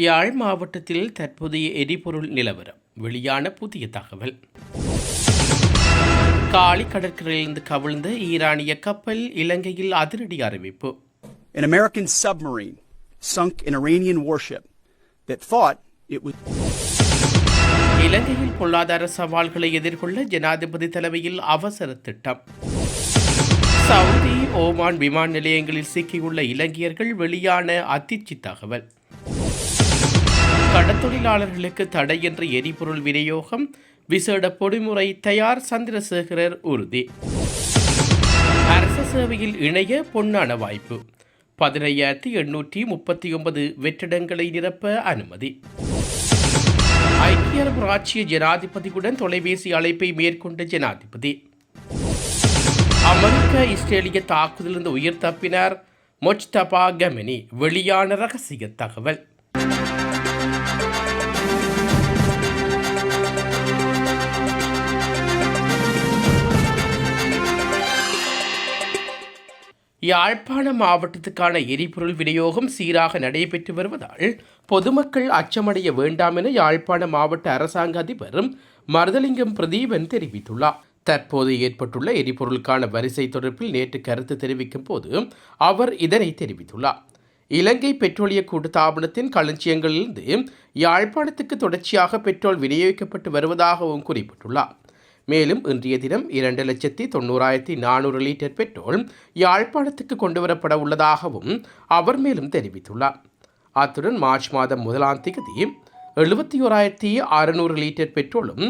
யாழ் மாவட்டத்தில் தற்போதைய எரிபொருள் நிலவரம் வெளியான புதிய தகவல். காலி கடற்கரையிலிருந்து கவிழ்ந்த ஈரானிய கப்பல் இலங்கையில் அதிரடி அறிவிப்பு. An American submarine sunk an Iranian warship that thought it was. இலங்கையில் பொருளாதார சவால்களை எதிர்கொள்ள ஜனாதிபதி தலைமையில் அவசர திட்டம். சவுதி, ஓமான் விமான நிலையங்களில் சிக்கியுள்ள இலங்கையர்கள் வெளியான அதிர்ச்சி தகவல். கடத்தொழிலாளர்களுக்கு தடையின்றி எரிபொருள் விநியோகம், விசேட பொறிமுறை தயார், சந்திரசேகரர் உறுதி. அரசு சேவையில் இணைய பொன்னான வாய்ப்பு. 15,839 வெற்றிடங்களை நிரப்ப அனுமதி. ஐக்கிய அரபு ராச்சிய ஜனாதிபதியுடன் தொலைபேசி அழைப்பை மேற்கொண்ட ஜனாதிபதி. அமெரிக்க இஸ்ரேலிய தாக்குதலிருந்து உயிர் தப்பினார் மொஜ்தபா கமெனி, வெளியான ரகசிய தகவல். யாழ்ப்பாண மாவட்டத்துக்கான எரிபொருள் விநியோகம் சீராக நடைபெற்று வருவதால் பொதுமக்கள் அச்சமடைய வேண்டாம் என யாழ்ப்பாண மாவட்ட அரசாங்க அதிபர் மருதலிங்கம் பிரதீபன் தெரிவித்துள்ளார். தற்போது ஏற்பட்டுள்ள எரிபொருளுக்கான வரிசை தொடர்பில் நேற்று கருத்து தெரிவிக்கும் போது அவர் இதனை தெரிவித்துள்ளார். இலங்கை பெட்ரோலிய கூட்டுத்தாபனத்தின் களஞ்சியங்களிலிருந்து யாழ்ப்பாணத்துக்கு தொடர்ச்சியாக பெட்ரோல் விநியோகிக்கப்பட்டு வருவதாகவும் குறிப்பிட்டுள்ளார். மேலும் இன்றைய தினம் 2,90,400 லிட்டர் பெட்ரோல் யாழ்ப்பாணத்துக்கு கொண்டுவரப்பட உள்ளதாகவும் அவர் மேலும் தெரிவித்துள்ளார். அத்துடன் மார்ச் மாதம் 1ஆம் தேதி 71,600 லிட்டர் பெட்ரோலும்,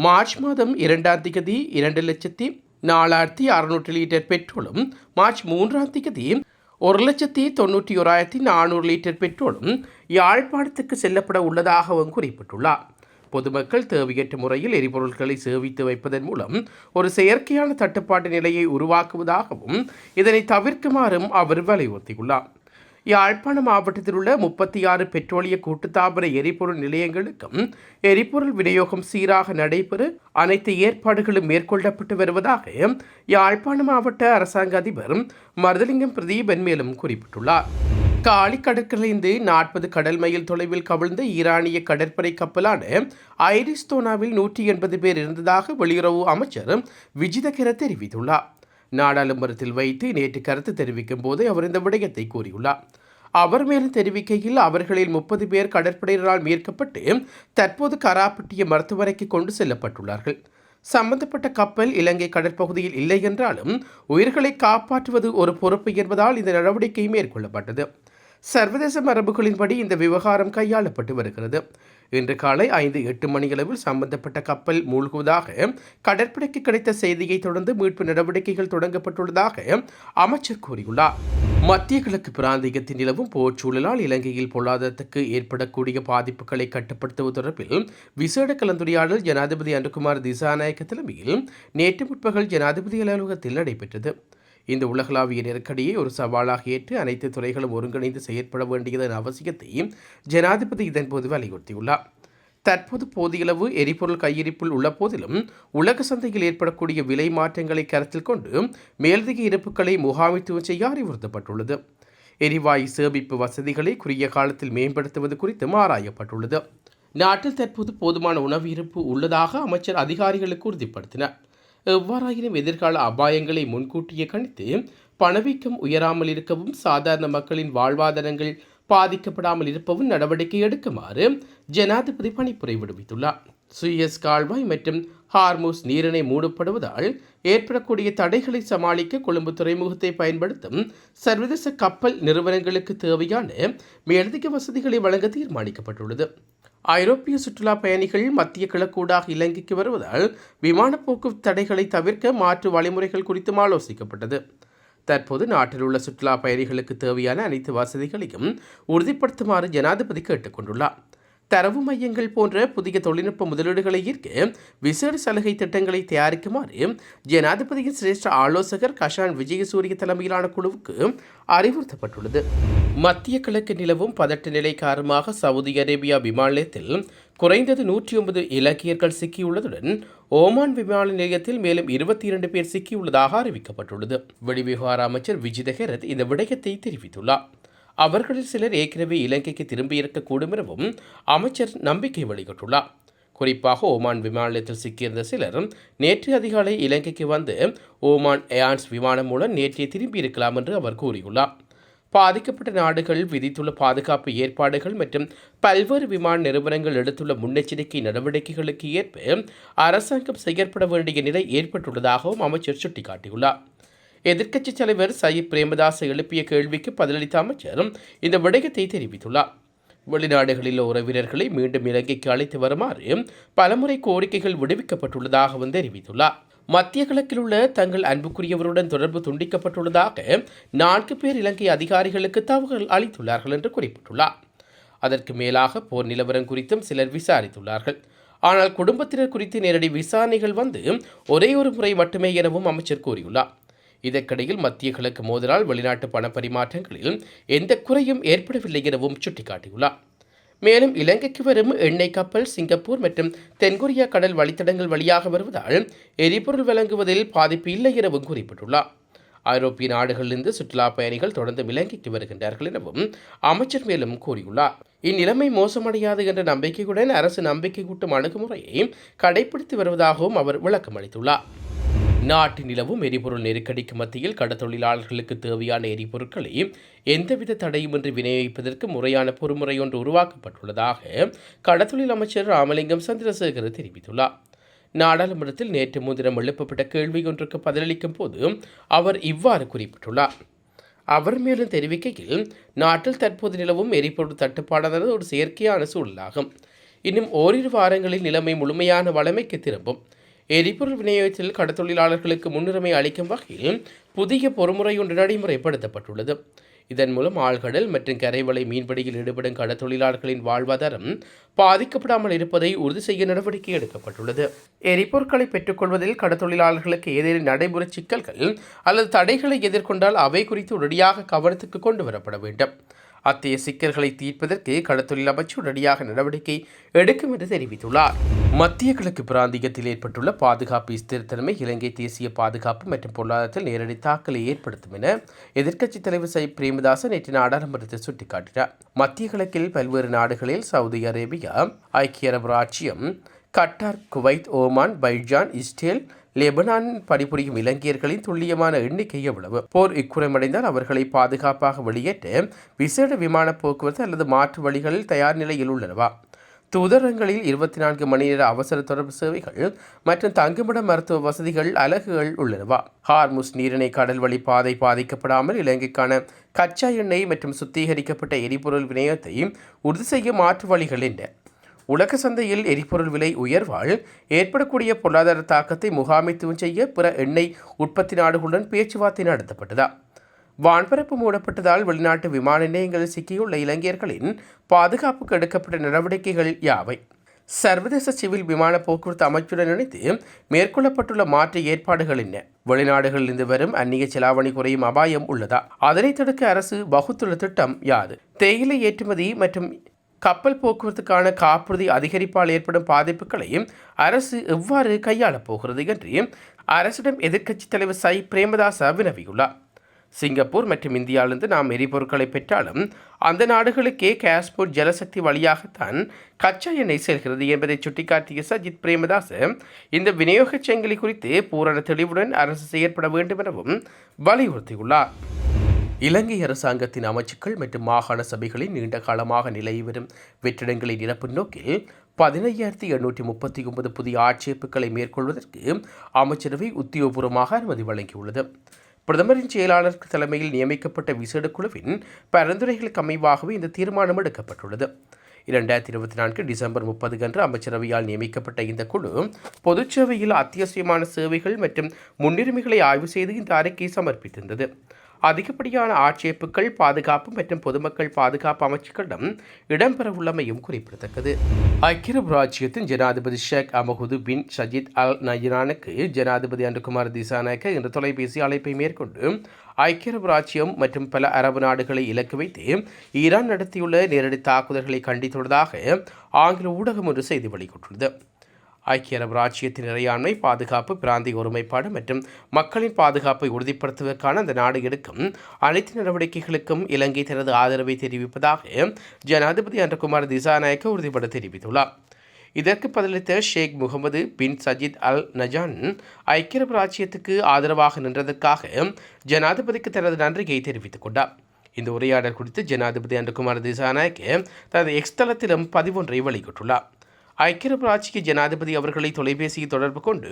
மார்ச் மாதம் 2ஆம் தேதி 2,04,600 லிட்டர் பெட்ரோலும், மார்ச் 3ஆம் தேதி 1,91,400 லிட்டர் பெட்ரோலும் யாழ்ப்பாணத்துக்கு செல்லப்பட உள்ளதாகவும் குறிப்பிட்டுள்ளார். பொதுமக்கள் தேவையற்ற முறையில் எரிபொருட்களை சேமித்து வைப்பதன் மூலம் ஒரு செயற்கையான தட்டுப்பாட்டு நிலையை உருவாக்குவதாகவும் இதனை தவிர்க்குமாறும் அவர் வலியுறுத்தியுள்ளார். யாழ்ப்பாண மாவட்டத்தில் உள்ள 36 பெட்ரோலிய கூட்டுத்தாபன எரிபொருள் நிலையங்களுக்கும் எரிபொருள் விநியோகம் சீராக நடைபெற அனைத்து ஏற்பாடுகளும் மேற்கொள்ளப்பட்டு வருவதாக யாழ்ப்பாண மாவட்ட அரசாங்க அதிபர் மருதலிங்கம் பிரதீபன் மேலும் குறிப்பிட்டுள்ளார். காலி கடற்கரையிலிருந்து 40 கடல் மைல் தொலைவில் கவிழ்ந்த ஈரானிய கடற்படை கப்பலான ஐரிஸ்தோனாவில் 180 பேர் இருந்ததாக வெளியுறவு அமைச்சர் விஜிதகர தெரிவித்துள்ளார். நாடாளுமன்றத்தில் வைத்து நேற்று கருத்து தெரிவிக்கும் போது அவர் இந்த விடயத்தை கூறியுள்ளார். அவர் மேலும் தெரிவிக்கையில், அவர்களில் 30 பேர் கடற்படையினரால் மீட்கப்பட்டு தற்போது கராப்பட்டிய மருத்துவமனைக்கு கொண்டு செல்லப்பட்டுள்ளார்கள். சம்பந்தப்பட்ட கப்பல் இலங்கை கடற்பகுதியில் இல்லை என்றாலும் உயிர்களை காப்பாற்றுவது ஒரு பொறுப்பு என்பதால் இந்த நடவடிக்கை மேற்கொள்ளப்பட்டது. சர்வதேச மரபுகளின்படி இந்த விவகாரம் கையாளப்பட்டு வருகிறது. இன்று காலை 5-8 மணியளவில் சம்பந்தப்பட்ட கப்பல் மூழ்குவதாக கடற்படைக்கு கிடைத்த செய்தியை தொடர்ந்து மீட்பு நடவடிக்கைகள் தொடங்கப்பட்டுள்ளதாக அமைச்சர் கூறியுள்ளார். மத்திய கிழக்கு பிராந்தியத்தில் நிலவும் போர் சூழலால் இலங்கையில் பொருளாதாரத்துக்கு ஏற்படக்கூடிய பாதிப்புகளை கட்டுப்படுத்துவது தொடர்பில் விசேட கலந்துரையாடல் ஜனாதிபதி அனுகுமார் திசாநாயக்க தலைமையில் நேற்று முற்பகல் ஜனாதிபதி அலுவலகத்தில் நடைபெற்றது. இந்த உலகளாவிய நெருக்கடியை ஒரு சவாலாக ஏற்று அனைத்து துறைகளும் ஒருங்கிணைந்து செயற்பட வேண்டியதன் அவசியத்தை ஜனாதிபதி இதன்போது வலியுறுத்தியுள்ளார். தற்போது போதியளவு எரிபொருள் கையிருப்பில் உள்ள போதிலும் உலக சந்தையில் ஏற்படக்கூடிய விலை மாற்றங்களை கருத்தில் கொண்டு மேலதிக இருப்புகளை முகாமித்துவம் செய்ய அறிவுறுத்தப்பட்டுள்ளது. எரிவாயு சேமிப்பு வசதிகளை குறுகிய காலத்தில் மேம்படுத்துவது குறித்தும் ஆராயப்பட்டுள்ளது. நாட்டில் தற்போது போதுமான உணவு இருப்பு உள்ளதாக அமைச்சர் அதிகாரிகளுக்கு உறுதிப்படுத்தினார். எவ்வாறாயினும் எதிர்கால அபாயங்களை முன்கூட்டியே கணித்து பணவீக்கம் உயராமல் இருக்கவும் சாதாரண மக்களின் வாழ்வாதாரங்கள் பாதிக்கப்படாமல் இருப்பவும் நடவடிக்கை எடுக்குமாறு ஜனாதிபதி பணிப்புரை விடுவித்துள்ளார். சுயஸ் கால்வாய் மற்றும் ஹார்மூஸ் நீரிணை மூடப்படுவதால் ஏற்படக்கூடிய தடைகளை சமாளிக்க கொழும்பு துறைமுகத்தை பயன்படுத்தும் சர்வதேச கப்பல் நிறுவனங்களுக்கு தேவையான மேலதிக வசதிகளை வழங்க தீர்மானிக்கப்பட்டுள்ளது. ஐரோப்பிய சுற்றுலா பயணிகள் மத்திய கிழக்கூடாக இலங்கைக்கு வருவதால் விமான போக்குவரத்து தடைகளை தவிர்க்க மாற்று வழிமுறைகள் குறித்தும் ஆலோசிக்கப்பட்டது. தற்போது நாட்டில் உள்ள சுற்றுலா பயணிகளுக்கு தேவையான அனைத்து வசதிகளையும் உறுதிப்படுத்துமாறு ஜனாதிபதி கேட்டுக்கொண்டுள்ளார். தரவு மையங்கள் போன்ற புதிய தொழில்நுட்ப முதலீடுகளை ஈர்க்க விசேட சலுகை திட்டங்களை தயாரிக்குமாறு ஜனாதிபதியின் சிரேஷ்ட ஆலோசகர் கஷான் விஜயசூரிய தலைமையிலான குழுவுக்கு அறிவுறுத்தப்பட்டுள்ளது. மத்திய கிழக்கு நிலவும் பதட்ட நிலை காரணமாக சவுதி அரேபியா விமான நிலையத்தில் குறைந்தது 109 இலங்கையர்கள் சிக்கியுள்ளதுடன் ஓமான் விமான நிலையத்தில் மேலும் 22 பேர் சிக்கியுள்ளதாக அறிவிக்கப்பட்டுள்ளது. வெளிவிவகார அமைச்சர் விஜித ஹெரத் இந்த விடயத்தை தெரிவித்துள்ளார். அவர்களில் சிலர் ஏற்கனவே இலங்கைக்கு திரும்பியிருக்கக்கூடும் எனவும் அமைச்சர் நம்பிக்கை வெளியிட்டுள்ளார். குறிப்பாக ஓமான் விமான நிலையத்தில் சிக்கியிருந்த சிலர் நேற்று அதிகாலை இலங்கைக்கு வந்து ஓமான் ஏர்லைன்ஸ் விமானம் மூலம் நேற்றே திரும்பியிருக்கலாம் என்று அவர் கூறியுள்ளார். பாதிக்கப்பட்ட நாடுகள் விதித்துள்ள பாதுகாப்பு ஏற்பாடுகள் மற்றும் பல்வேறு விமான நிறுவனங்கள் எடுத்துள்ள முன்னெச்சரிக்கை நடவடிக்கைகளுக்கு ஏற்ப அரசாங்கம் செயற்பட வேண்டிய நிலை ஏற்பட்டுள்ளதாகவும் அமைச்சர் சுட்டிக்காட்டியுள்ளார். எதிர்க்கட்சித் தலைவர் சயித் பிரேமதாச எழுப்பிய கேள்விக்கு பதிலளித்த அமைச்சர் இந்த விடயத்தை தெரிவித்துள்ளார். வெளிநாடுகளில் உறவினர்களை மீண்டும் இலங்கைக்கு அழைத்து வருமாறு பலமுறை கோரிக்கைகள் விடுவிக்கப்பட்டுள்ளதாகவும் தெரிவித்துள்ளார். மத்திய கிழக்கில் உள்ள தங்கள் அன்புக்குரியவருடன் தொடர்பு துண்டிக்கப்பட்டுள்ளதாக 4 பேர் இலங்கை அதிகாரிகளுக்கு தகவல் அளித்துள்ளார்கள் என்று குறிப்பிட்டுள்ளார். அதற்கு மேலாக போர் நிலவரம் குறித்தும் சிலர் விசாரித்துள்ளார்கள். ஆனால் குடும்பத்தினர் குறித்து நேரடி விசாரணைகள் வந்து ஒரே ஒரு முறை மட்டுமே எனவும் அமைச்சர் கூறியுள்ளார். இதற்கிடையில் மத்திய கிழக்கு மோதலால் வெளிநாட்டு பண பரிமாற்றங்களில் எந்த குறையும் ஏற்படவில்லை எனவும் சுட்டிக்காட்டியுள்ளார். மேலும் இலங்கைக்கு வரும் எண்ணெய் கப்பல் சிங்கப்பூர் மற்றும் தென்கொரியா கடல் வழித்தடங்கள் வழியாக வருவதால் எரிபொருள் வழங்குவதில் பாதிப்பு இல்லை எனவும் குறிப்பிட்டுள்ளார். ஐரோப்பிய நாடுகளிலிருந்து சுற்றுலா பயணிகள் தொடர்ந்து இலங்கைக்கு வருகின்றார்கள் எனவும் அமைச்சர் மேலும் கூறியுள்ளார். இந்நிலைமை மோசமடையாது என்ற நம்பிக்கையுடன் அரசு நம்பிக்கை கூட்டும் அணுகுமுறையை கடைபிடித்து வருவதாகவும் அவர் விளக்கம் அளித்துள்ளார். நாட்டு நிலவும் எரிபொருள் நெருக்கடிக்கு மத்தியில் கடத்தொழிலாளர்களுக்கு தேவையான எரிபொருட்களை எந்தவித தடையுமின்றி விநியோகிப்பதற்கு முறையான பொறுமுறை ஒன்று உருவாக்கப்பட்டுள்ளதாக கடத்தொழில் அமைச்சர் ராமலிங்கம் சந்திரசேகர் தெரிவித்துள்ளார். நாடாளுமன்றத்தில் நேற்று முன்தினம் எழுப்பப்பட்ட கேள்வி ஒன்றுக்கு பதிலளிக்கும் போது அவர் இவ்வாறு குறிப்பிட்டுள்ளார். அவர் மேலும் தெரிவிக்கையில், நாட்டில் தற்போது நிலவும் எரிபொருள் தட்டுப்பாடானது ஒரு செயற்கையான சூழலாகும். இன்னும் ஓரிரு வாரங்களில் நிலைமை முழுமையான வளமைக்கு திரும்பும். எரிபொருள் விநியோகத்தில் கடத்தொழிலாளர்களுக்கு முன்னுரிமை அளிக்கும் வகையில் புதிய பொறுமுறை ஒன்று நடைமுறைப்படுத்தப்பட்டுள்ளது. இதன் மூலம் ஆழ்கடல் மற்றும் கரைவளை மீன்பிடியில் ஈடுபடும் கடத்தொழிலாளர்களின் வாழ்வாதாரம் பாதிக்கப்படாமல் இருப்பதை உறுதி செய்ய நடவடிக்கை எடுக்கப்பட்டுள்ளது. எரிபொருட்களை பெற்றுக்கொள்வதில் கடத்தொழிலாளர்களுக்கு ஏதேனும் நடைமுறை சிக்கல்கள் அல்லது தடைகளை எதிர்கொண்டால் அவை குறித்து உடனடியாக கவனத்துக்கு கொண்டு வரப்பட வேண்டும். அத்தகைய சிக்கல்களை தீர்ப்பதற்கு கடத்தொழில் அமைச்சு உடனடியாக நடவடிக்கை எடுக்கும் என்று தெரிவித்துள்ளார். மத்திய கிழக்கு பிராந்தியத்தில் ஏற்பட்டுள்ள பாதுகாப்பு ஸ்திரத்தன்மை இலங்கை தேசிய பாதுகாப்பு மற்றும் பொருளாதாரத்தில் நேரடி தாக்கலை ஏற்படுத்தும் என எதிர்க்கட்சித் தலைவர் சயித் பிரேமதாச நேற்று நாடாளுமன்றத்தில் சுட்டிக்காட்டினார். மத்திய கிழக்கில் பல்வேறு நாடுகளில் சவுதி அரேபியா, ஐக்கிய அரபு ராச்சியம், கட்டார், குவைத், ஓமான், பைஜான், இஸ்ரேல், லெபனானில் பணிபுரியும் இலங்கையர்களின் துல்லியமான எண்ணிக்கை எவ்வளவு? போர் இக்குறைமடைந்தால் அவர்களை பாதுகாப்பாக வெளியேற்ற விசேட விமான போக்குவரத்து அல்லது மாற்று வழிகளில் தயார் நிலையில் உள்ளனவா? தூதரகங்களில் 24 மணி நேர அவசர தொடர்பு சேவைகள் மற்றும் தங்குமிட மருத்துவ வசதிகள் அலகுகள் உள்ளனவா? ஹார்முஸ் நீரிணை கடல் வழி பாதை பாதிக்கப்படாமல் இலங்கைக்கான கச்சா எண்ணெய் மற்றும் சுத்திகரிக்கப்பட்ட எரிபொருள் விநியோகத்தை உறுதி செய்ய மாற்று வழிகள் என்ன? உலக சந்தையில் எரிபொருள் விலை உயர்வால் ஏற்படக்கூடிய பொருளாதார தாக்கத்தை முகாமைத்துவம் செய்ய பிற எண்ணெய் உற்பத்தி நாடுகளுடன் பேச்சுவார்த்தை நடத்தப்பட்டதா? வான்பரப்பு மூடப்பட்டதால் வெளிநாட்டு விமான நிலையங்களில் சிக்கியுள்ள இலங்கையர்களின் பாதுகாப்புக்கு எடுக்கப்பட்ட நடவடிக்கைகள் யாவை? சர்வதேச சிவில் விமான போக்குவரத்து அமைச்சுடன் இணைத்து மேற்கொள்ளப்பட்டுள்ள மாற்று ஏற்பாடுகள் என்ன? வெளிநாடுகளிலிருந்து வரும் அந்நிய செலாவணி குறையும் அபாயம் உள்ளதா? அதனை தடுக்க அரசு வகுத்துள்ள திட்டம் யாது? தேயிலை ஏற்றுமதி மற்றும் கப்பல் போக்குவரத்துக்கான காப்புறுதி அதிகரிப்பால் ஏற்படும் பாதிப்புகளையும் அரசு எவ்வாறு கையாளப் போகிறது என்று அரசிடம் எதிர்க்கட்சித் தலைவர் சயித் பிரேமதாச வினவியுள்ளார். சிங்கப்பூர் மற்றும் இந்தியாவிலிருந்து நாம் எரிபொருட்களை பெற்றாலும் அந்த நாடுகளுக்கே காஸ்போர்ட் ஜலசக்தி வழியாகத்தான் கச்சா எண்ணெய் செல்கிறது என்பதை சுட்டிக்காட்டிய சஜித் பிரேமதாச இந்த விநியோக சங்கிலி குறித்து பூரண தெளிவுடன் அரசு செயற்பட வேண்டும் எனவும் வலியுறுத்தியுள்ளார். இலங்கை அரசாங்கத்தின் அமைச்சுக்கள் மற்றும் மாகாண சபைகளின் நீண்ட காலமாக நிலவி வரும் வெற்றிடங்களை நிரப்பும் நோக்கில் 15,839 புதிய ஆட்சேர்ப்புகளை மேற்கொள்வதற்கு அமைச்சரவை உத்தியோகபூர்வமாக அனுமதி வழங்கியுள்ளது. பிரதமரின் செயலாளர் தலைமையில் நியமிக்கப்பட்ட விசேட குழுவின் பரிந்துரைகளுக்கு அமைவாகவே இந்த தீர்மானம் எடுக்கப்பட்டுள்ளது. 2024 டிசம்பர் 30 அன்று அமைச்சரவையால் நியமிக்கப்பட்ட இந்த குழு பொதுச்சேவையில் அத்தியாவசியமான சேவைகள் மற்றும் முன்னுரிமைகளை ஆய்வு செய்து இந்த அறிக்கையை சமர்ப்பித்திருந்தது. அதிகப்படியான ஆட்சேர்ப்புகள் பாதுகாப்பு மற்றும் பொதுமக்கள் பாதுகாப்பு அமைச்சுக்களிடம் இடம்பெறவுள்ளமையும் குறிப்பிடத்தக்கது. ஐக்கிய அரபு ராச்சியத்தின் ஜனாதிபதி ஷேக் அமஹுது பின் ஷஜித் அல் நயனானுக்கு ஜனாதிபதி அன்றுகுமார் திசாநாயக்க இன்று தொலைபேசி அழைப்பை மேற்கொண்டு ஐக்கிய அரபு ராச்சியம் மற்றும் பல அரபு நாடுகளை இலக்கு வைத்து ஈரான் நடத்தியுள்ள நேரடி தாக்குதல்களை கண்டித்துள்ளதாக ஆங்கில ஊடகம் ஒன்று செய்தி வெளியிட்டுள்ளது. ஐக்கிய அரபு ராச்சியத்தின் இறையாண்மை, பாதுகாப்பு, பிராந்திய ஒருமைப்பாடு மற்றும் மக்களின் பாதுகாப்பை உறுதிப்படுத்துவதற்கான அந்த நாடு எடுக்கும் அனைத்து நடவடிக்கைகளுக்கும் இலங்கை தனது ஆதரவை தெரிவிப்பதாக ஜனாதிபதி அன்றகுமார் திசாநாயக்க உறுதிபட தெரிவித்துள்ளார். இதற்கு பதிலளித்த ஷேக் முகமது பின் சஜித் அல் நஜான் ஐக்கிய அரபு ராச்சியத்துக்கு ஆதரவாக நின்றதற்காக ஜனாதிபதிக்கு தனது நன்றியை தெரிவித்துக் கொண்டார். இந்த உரையாடல் குறித்து ஜனாதிபதி அன்றகுமார் திசாநாயக்க தனது எக்ஸ் தளத்திலும் பதிவொன்றை வெளியிட்டுள்ளார். ஐக்கிய அரபு ராச்சிய ஜனாதிபதி அவர்களை தொலைபேசியில் தொடர்பு கொண்டு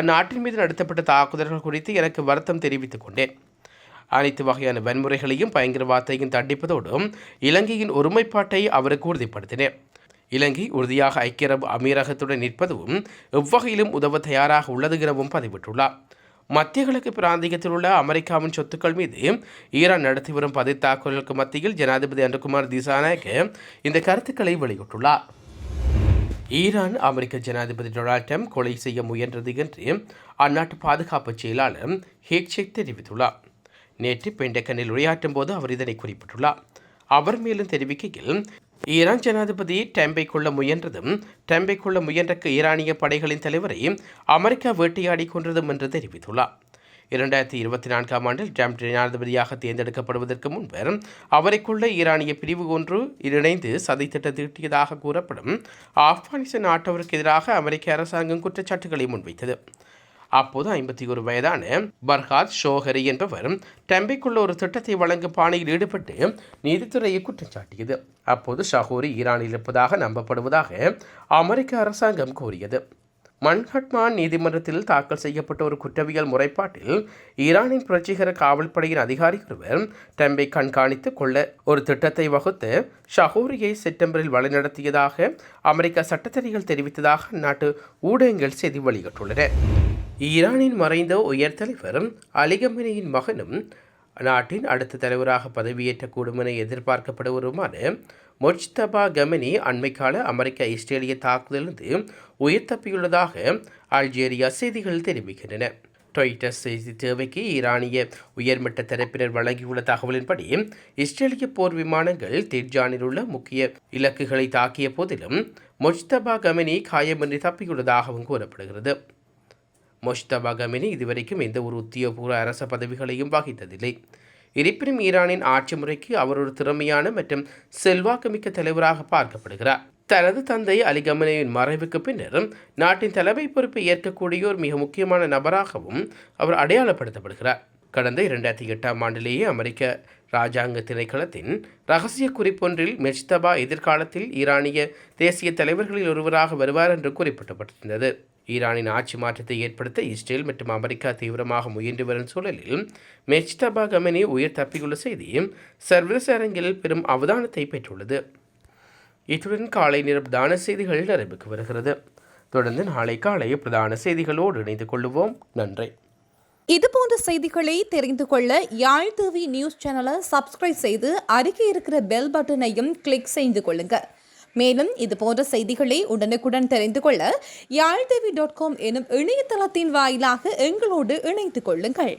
அந்நாட்டின் மீது நடத்தப்பட்ட தாக்குதல்கள் குறித்து எனக்கு வருத்தம் தெரிவித்துக் கொண்டேன். அனைத்து வகையான வன்முறைகளையும் பயங்கரவாதத்தையும் தண்டிப்பதோடு இலங்கையின் ஒருமைப்பாட்டை அவருக்கு உறுதிப்படுத்தினேன். இலங்கை உறுதியாக ஐக்கிய அரபு அமீரகத்துடன் நிற்பதும் எவ்வகையிலும் உதவ தயாராக உள்ளது எனவும் பதிவிட்டுள்ளார். மத்திய கிழக்கு பிராந்தியத்தில் உள்ள அமெரிக்காவின் சொத்துக்கள் மீது ஈரான் நடத்தி வரும் பதில் தாக்குதலுக்கு மத்தியில் ஜனாதிபதி அன்றகுமார் திசாநாயக்க இந்த கருத்துக்களை வெளியிட்டுள்ளார். ஈரான் அமெரிக்க ஜனாதிபதி டொனால்ட் ட்ரம்ப் கொலை செய்ய முயன்றது என்று அந்நாட்டு பாதுகாப்பு செயலாளர் ஹேக்செக் தெரிவித்துள்ளார். நேற்று பென்டகனில் உரையாற்றும் போது அவர் இதனை குறிப்பிட்டுள்ளார். அவர் மேலும் தெரிவிக்கையில், ஈரான் ஜனாதிபதி ட்ரம்பை கொள்ள முயன்றதும் ட்ரம்பை கொள்ள முயன்ற ஈரானிய படைகளின் தலைவரை அமெரிக்கா வேட்டையாடி கொன்றதும் என்று தெரிவித்துள்ளார். 2024 ஆண்டில் ட்ரம்ப் ஜனாதிபதியாக தேர்ந்தெடுக்கப்படுவதற்கு முன்பர் அவரை கொள்ள ஈரானிய பிரிவு ஒன்று இணைந்து சதித்திட்டம் தீட்டியதாக கூறப்படும் ஆப்கானிஸ்தான் நாட்டவருக்கு எதிராக அமெரிக்க அரசாங்கம் குற்றச்சாட்டுகளை முன்வைத்தது. அப்போது 51 வயதான பர்ஹாத் ஷோஹரி என்பவர் ட்ரம்பைக்குள்ள ஒரு திட்டத்தை வழங்கும் பாணியில் ஈடுபட்டு நீதித்துறையை குற்றம் சாட்டியது. அப்போது ஷஹோரி ஈரானில் இருப்பதாக நம்பப்படுவதாக அமெரிக்க அரசாங்கம் கூறியது. மன்ஹட்மான் நீதிமன்றத்தில் தாக்கல் செய்யப்பட்ட ஒரு குற்றவியல் முறைப்பாட்டில் ஈரானின் புரட்சிகர காவல்படையின் அதிகாரி ஒருவர் ட்ரம்பை கண்காணித்து கொள்ள ஒரு திட்டத்தை வகுத்து ஷஹோரியை செப்டம்பரில் வழிநடத்தியதாக அமெரிக்க சட்டத்தரணிகள் தெரிவித்ததாக அந்நாட்டு ஊடகங்கள் செய்தி வெளியிட்டுள்ளன. ஈரானின் மறைந்த உயர் தலைவர் அலி கமேனியின் மகனும் நாட்டின் அடுத்த தலைவராக பதவியேற்றக்கூடும் என எதிர்பார்க்கப்படுவருமான முஜ்தபா கமேனி அண்மைக்கால அமெரிக்க இஸ்ரேலிய தாக்குதலிருந்து உயிர் தப்பியுள்ளதாக அல்ஜீரியா செய்திகள் தெரிவிக்கின்றன. ட்விட்டர் செய்தி தேவைக்கு ஈரானிய உயர்மட்ட தரப்பினர் வழங்கியுள்ள தகவலின்படி இஸ்ரேலிய போர் விமானங்கள் திர்ஜானில் உள்ள முக்கிய இலக்குகளை தாக்கிய போதிலும் முஜ்தபா கமேனி காயமின்றி தப்பியுள்ளதாகவும் கூறப்படுகிறது. முஜ்தபா கமேனி இதுவரைக்கும் எந்த ஒரு உத்தியோகபூர்வ அரச பதவிகளையும் வகித்ததில்லை. இருப்பினும் ஈரானின் ஆட்சி முறைக்கு அவர் ஒரு திறமையான மற்றும் செல்வாக்குமிக்க தலைவராக பார்க்கப்படுகிறார். தனது தந்தை அலி கமேனியின் மறைவுக்கு பின்னர் நாட்டின் தலைமை பொறுப்பை ஏற்கக்கூடிய ஒரு மிக முக்கியமான நபராகவும் அவர் அடையாளப்படுத்தப்படுகிறார். கடந்த 2008 ஆண்டிலேயே அமெரிக்க இராஜாங்க திணைக்களத்தின் ரகசிய குறிப்பொன்றில் முஜ்தபா எதிர்காலத்தில் ஈரானிய தேசிய தலைவர்களில் ஒருவராக வருவார் என்று குறிப்பிடப்பட்டிருந்தது. ஈரானின் ஆட்சி மாற்றத்தை ஏற்படுத்த இஸ்ரேல் மற்றும் அமெரிக்கா தீவிரமாக முயன்று வரும் சூழலில் முஜ்தபா கமேனி உயிர் தப்பியுள்ள செய்தி சர்வதேச அரங்கில் பெரும் அவதானத்தை பெற்றுள்ளது. இத்துடன் காலை நேர பிரதான செய்திகள் நிறைவுக்கு வருகிறது. தொடர்ந்து நாளை காலை பிரதான செய்திகளோடு இணைந்து கொள்ளுவோம். நன்றி. இதுபோன்ற செய்திகளை தெரிந்து கொள்ள யாழ் டிவி நியூஸ் சேனலை சப்ஸ்கிரைப் செய்து அருகே இருக்கிற பெல் பட்டனையும் கிளிக் செய்து கொள்ளுங்க. மேலும் இதுபோன்ற செய்திகளை உடனுக்குடன் தெரிந்து கொள்ள யாழ்டிவி.com எனும் இணையதளத்தின் வாயிலாக எங்களோடு இணைந்து கொள்ளுங்கள்.